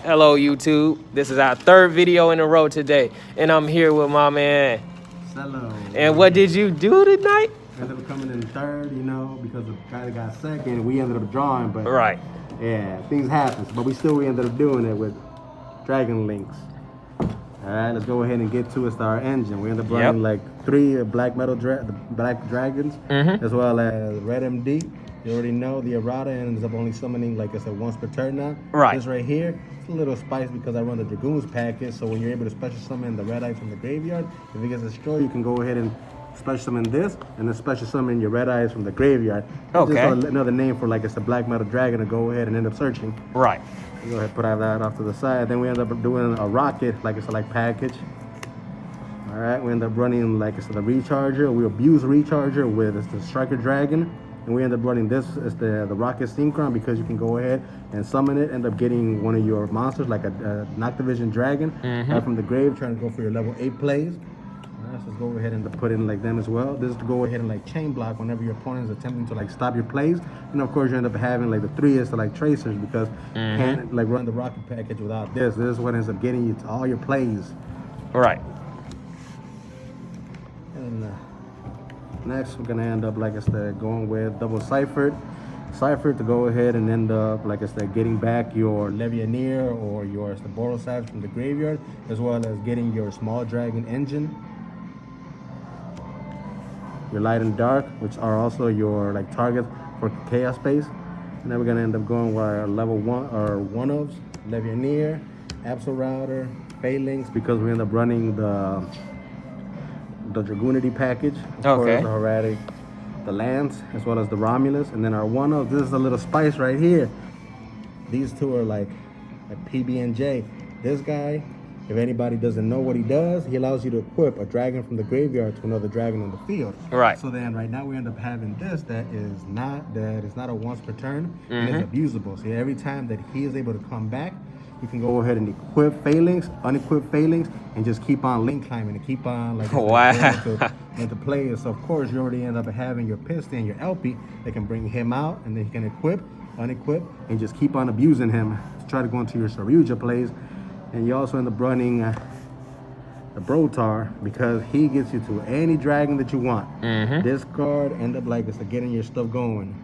Hello, YouTube. This is our third video in a row today, and I'm here with my man. Hello. And what did you do tonight? Ended up coming in third, because the guy that got second, we ended up drawing, but Right. yeah, things happen. But we ended up doing it with Dragon Links. All right, let's go ahead and get to it. Our engine. We ended up running like 3 black metal black dragons, as well as red MD. You already know the errata ends up only summoning, like I said, once per turn now. Right. This right here, it's a little spice because I run the Dragoons package. So when you're able to special summon the red eye from the graveyard, if it gets destroyed, you can go ahead and special summon this, and then special summon your red eyes from the graveyard. Okay. Just another name for, like it's a black metal dragon to go ahead and end up searching. Right. Go ahead, put that off to the side. Then we end up doing a rocket, like it's a package. All right, we end up running like it's the recharger. We abuse recharger with the striker dragon, and we end up running this as the rocket synchron because you can go ahead and summon it. End up getting one of your monsters like a Noctivision dragon right from the grave, trying to go for your level 8 plays. So let's go ahead and put in like them as well. This is to go ahead and chain block whenever your opponent is attempting to stop your plays. And of course you end up having the 3 is to tracers because you can't run the rocket package without this. This is what ends up getting you to all your plays. Right. And next we're gonna end up going with double Cipher to go ahead and end up getting back your Levianeer or your Borosavage from the graveyard, as well as getting your small dragon engine, your light and dark, which are also your targets for chaos space. And then we're gonna end up going with our level 1 or 1-ofs, Levianeer, Absol Router, Phalanx, because we end up running the Dragoonity package, of course, the Heretic, the Lance, as well as the Romulus. And then our 1-of, this is a little spice right here. These two are like PB&J. This guy, if anybody doesn't know what he does, he allows you to equip a dragon from the graveyard to another dragon on the field. Right. So then right now we end up having this that is not a once per turn, and it's abusable. So every time that he is able to come back, you can go ahead and equip Phalanx, unequip Phalanx, and just keep on link climbing and keep on into play. So of course you already end up having your Piston, your LP that can bring him out, and then you can equip, unequip, and just keep on abusing him to try to go into your Saryuja plays. And you also end up running the Brotar because he gets you to any dragon that you want. This card end up getting your stuff going.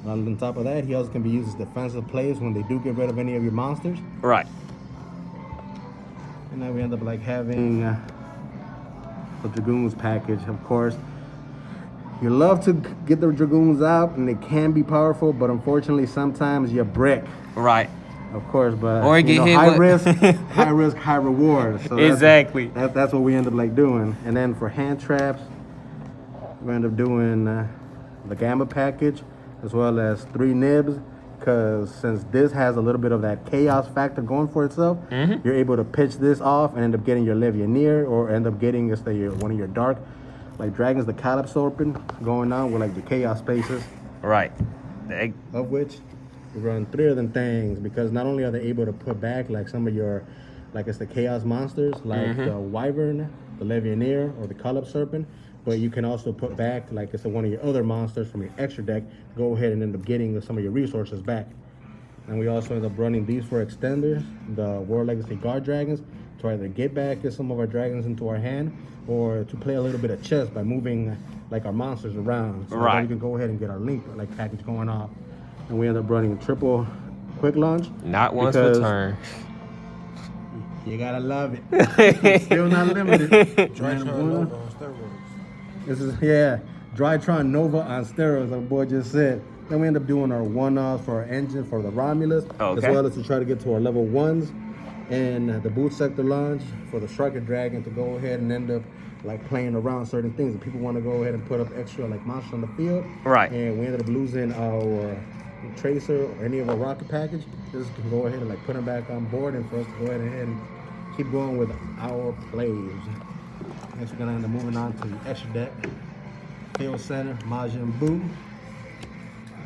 On top of that, he also can be used as defensive plays when they do get rid of any of your monsters. Right. And then we end up having the Dragoons package. Of course, you love to get the Dragoons out, and they can be powerful, but unfortunately, sometimes you brick. Right. Of course, but or get hit high risk, high reward. So exactly. That's what we end up doing. And then for hand traps, we end up doing the Gamma package, as well as 3 nibs, because since this has a little bit of that chaos factor going for itself, you're able to pitch this off and end up getting your Levianeer, or end up getting one of your dark dragons, the Calypsorpin, going on with the chaos spaces. Right. Of which we run 3 of them things, because not only are they able to put back some of your it's the chaos monsters the Wyvern, the Levianeer, or the Calypsorpin, but you can also put back it's one of your other monsters from your extra deck to go ahead and end up getting some of your resources back. And we also end up running these 4 extenders, the World Legacy Guard Dragons, to either get back some of our dragons into our hand, or to play a little bit of chess by moving our monsters around. So that we can go ahead and get our link package going off. And we end up running triple quick launch. Not once per turn. You gotta love it. It's still not limited. Drytron Nova on steroids. This is Drytron Nova on steroids, our boy just said. Then we end up doing our 1-offs for our engine for the Romulus, as well as to try to get to our level 1s, and the boot sector launch for the Striker Dragon to go ahead and end up playing around certain things. If people want to go ahead and put up extra monsters on the field, right? And we ended up losing our Tracer or any of our rocket package, this can go ahead and put them back on board, and for us to go ahead and keep going with our plays. Next we're gonna end up moving on to the extra deck. Field Center, Majin Buu.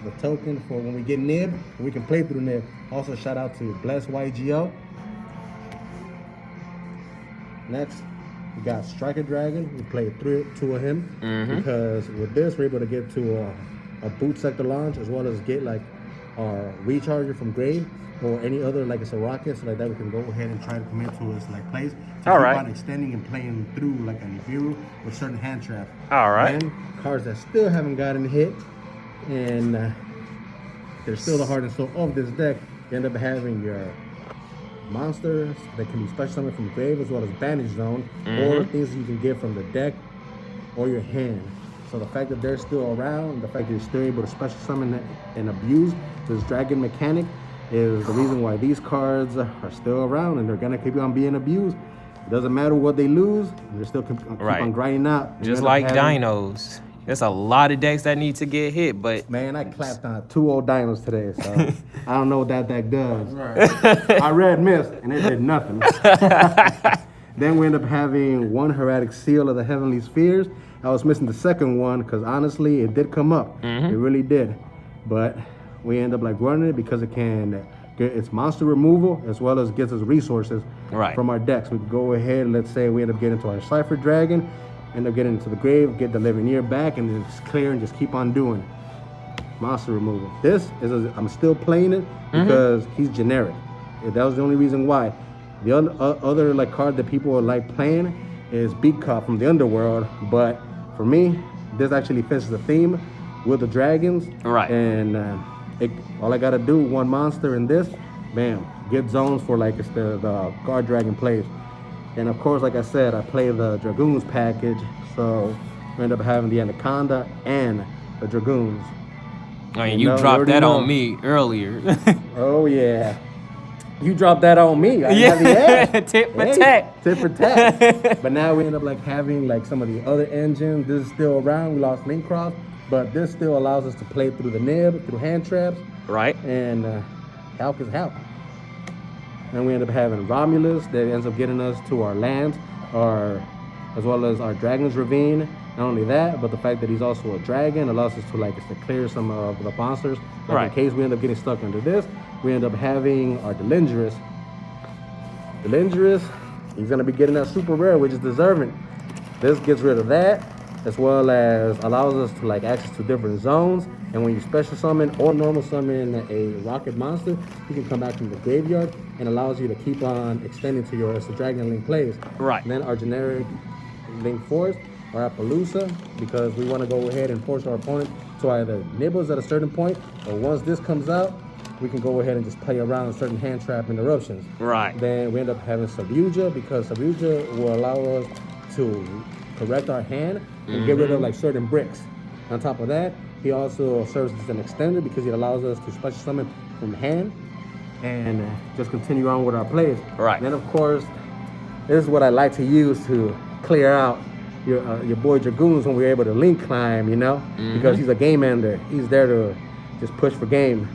The token for when we get Nib, we can play through Nib. Also shout out to Bless YGO. Next, we got Striker Dragon. We played 2 of him because with this we're able to get to a boot sector launch, as well as get our recharger from Grave or any other like it's a rocket, so like that we can go ahead and try to commit to its like place to All keep right. on extending and playing through like a Nibiru with certain hand traps. All right. Then cards that still haven't gotten hit, and they're still the heart and soul of this deck. You end up having your monsters that can be special summoned from Grave as well as Bandage Zone, or things you can get from the deck or your hand. So the fact that they're still around, the fact that you're still able to special summon and abuse this dragon mechanic is the reason why these cards are still around, and they're gonna keep on being abused. It doesn't matter what they lose, they're still keep on grinding out. You Just end up like having- dinos. There's a lot of decks that need to get hit, but Man, I clapped on 2 old dinos today, so I don't know what that deck does. I read Mist, and it did nothing. Then we end up having 1 Hieratic Seal of the Heavenly Spheres. I was missing the second one because honestly, it did come up. It really did. But we end up like running it because it can get its monster removal as well as gets us resources from our decks. We can go ahead, let's say we end up getting to our Cypher Dragon, end up getting into the grave, get the Living back, and then just clear and just keep on doing it. Monster removal. This is I'm still playing it because he's generic. That was the only reason why. The other like card that people are like playing is Beat Cop from the Underworld, but for me, this actually fits the theme with the dragons. And all I gotta do, 1 monster in this, bam, get zones for like it's the guard dragon plays. And of course, like I said, I play the Dragoons package, so we end up having the Anaconda and the Dragoons. I mean, you dropped that on me earlier. Oh yeah. You dropped that on me. Tit for tat. Tit for tat. But now we end up like having like some of the other engines. This is still around. We lost Link Cross, but this still allows us to play through the nib, through hand traps. And help is help. And we end up having Romulus that ends up getting us to our lands, as well as our Dragon's Ravine. Not only that, but the fact that he's also a dragon allows us to like to clear some of the monsters. In case we end up getting stuck under this, we end up having our Delindrus. He's gonna be getting that super rare, which is deserving. This gets rid of that, as well as allows us to like access to different zones. And when you special summon or normal summon a rocket monster, you can come back from the graveyard and allows you to keep on extending to your Dragon Link plays. And then our generic Link Force, or Appaloosa, because we want to go ahead and force our opponent to either nibbles at a certain point, or once this comes out, we can go ahead and just play around with certain hand trap interruptions. Then we end up having Sabuja, because Sabuja will allow us to correct our hand and get rid of like certain bricks. On top of that, he also serves as an extender because it allows us to special summon from hand and just continue on with our plays. Then of course, this is what I like to use to clear out your boy Dragoons when we're able to link climb, you know, because he's a game ender. He's there to just push for game.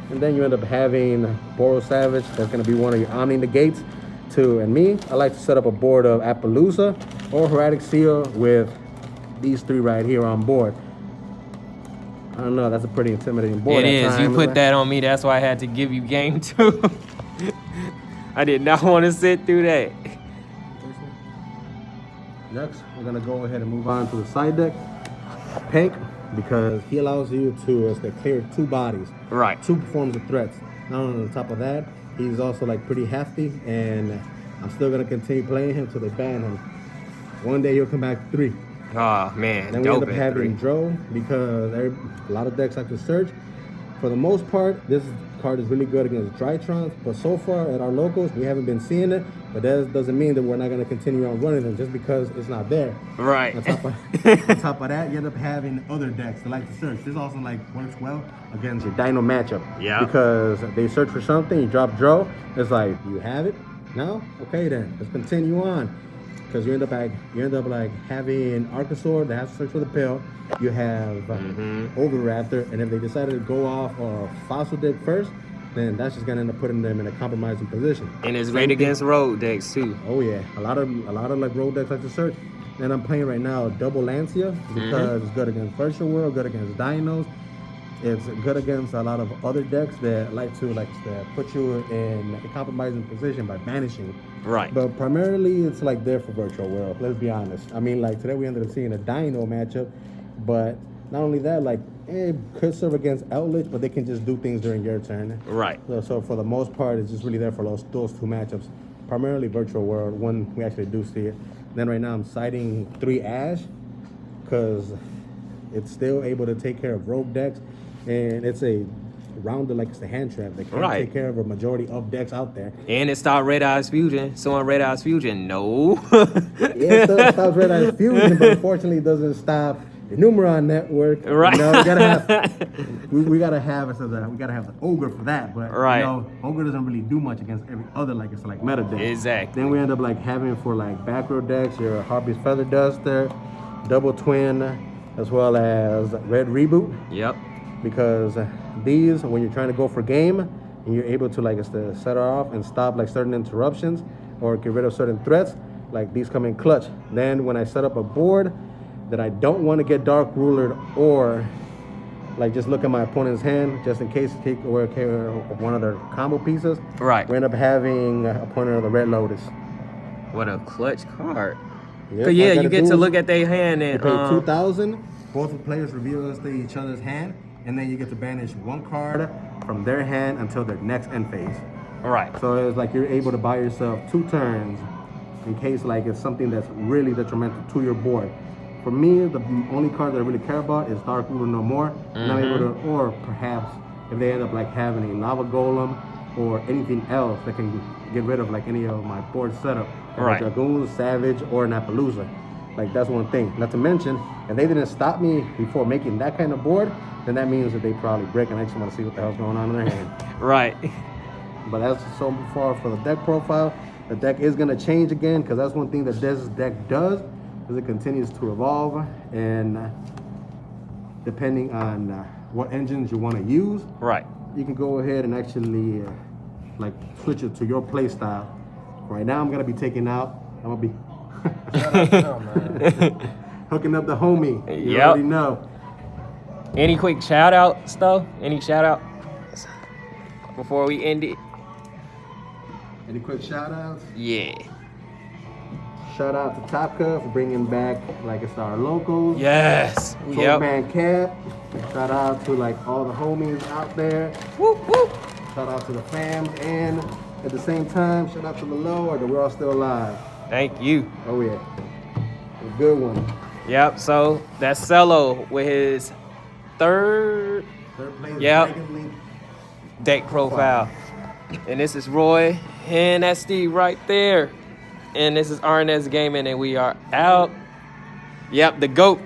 And then you end up having Boros Savage. That's going to be one of your Omni Negates too. And me, I like to set up a board of Appaloosa or Hieratic Seal with these 3 right here on board. I don't know, that's a pretty intimidating board. It is. You put that on me. That's why I had to give you game 2. I did not want to sit through that. Next, we're gonna go ahead and move on to the side deck. Pink, because he allows you to clear 2 bodies. 2 forms of threats. Not only on top of that, he's also like pretty hefty, and I'm still gonna continue playing him till they ban him. One day he'll come back to 3. Oh man, then we end up having Dro, because a lot of decks like to search. For the most part, this card is really good against Drytrons, but so far at our locals, we haven't been seeing it. But that doesn't mean that we're not going to continue on running them just because it's not there. On top of that, you end up having other decks that like to search. This also like works well against your Dino matchup. Because they search for something, you drop Dro. It's like, you have it? No? Okay then, let's continue on. Because you end up like having Archosaur that has to search for the pill. You have Oviraptor, and if they decided to go off Fossil Dick first, then that's just gonna end up putting them in a compromising position. And it's great against road decks too. Oh yeah, a lot of like road decks like to search. And I'm playing right now Double Lancia because it's good against Virtual World, good against Dinos. It's good against a lot of other decks that like to put you in a compromising position by banishing. But primarily it's like there for Virtual World. Let's be honest. I mean, like today we ended up seeing a Dino matchup, but Not only that, like it could serve against Eldritch, but they can just do things during your turn. Right. So for the most part, it's just really there for those two matchups. Primarily Virtual World, when we actually do see it. Then right now I'm citing 3 Ash, because it's still able to take care of rogue decks, and it's a rounder like it's a hand trap that can Right. take care of a majority of decks out there. And it stopped Red Eyes Fusion. So on Red Eyes Fusion, no. Yeah, it still stops Red Eyes Fusion, but unfortunately it doesn't stop the Numeron network. Right. You know, we gotta have we gotta have the Ogre for that, but Right. you know, Ogre doesn't really do much against every other like it's like meta deck. Exactly. Then we end up like having for like back row decks your Harpy's Feather Duster, Double Twin, as well as Red Reboot. Yep. Because these, when you're trying to go for game and you're able to like set her off and stop like certain interruptions or get rid of certain threats, like these come in clutch. Then when I set up a board that I don't want to get Dark Rulered, or like just look at my opponent's hand just in case take away one of their combo pieces, Right. we end up having a opponent of the Red Lotus. What a clutch card. Yep, So all yeah, gotta you get do to is look at their hand you and pay 2,000. Both the players reveal us to each other's hand, and then you get to banish 1 card from their hand until their next end phase. right. So it's like you're able to buy yourself 2 turns in case like it's something that's really detrimental to your board. For me, the only card that I really care about is Dark Ruler No More. And I'm able to, or perhaps if they end up like having a Lava Golem or anything else that can get rid of like any of my board setup. Right. Like Dragoon, Savage, or Napalooza. Like that's one thing. Not to mention, if they didn't stop me before making that kind of board, then that means that they probably break, and I just want to see what the hell's going on in their hand. Right. But that's so far for the deck profile. The deck is gonna change again, because that's one thing that this deck does, is it continues to evolve, and depending on what engines you want to use, Right. you can go ahead and actually like switch it to your play style. Right now, I'm gonna be taking out. I'm gonna be Shout out to them, man. hooking up the homie. You Yep. already know. Any quick shout outs though? Any shout out before we end it? Any quick shout outs? Yeah. Shout out to Topka for bringing back like it's our locals. Yes. Yep. Man Cap. Shout out to like all the homies out there. Whoop, whoop. Shout out to the fam, and at the same time, shout out to the Lord that we're all still alive. Thank you. Oh yeah, a good one. Yep. So that's Cello with his third Third place, Yep. Dragon Link. deck profile. And this is Roy, and that's Steve right there. And this is RNS Gaming, and we are out. Yep, the GOAT.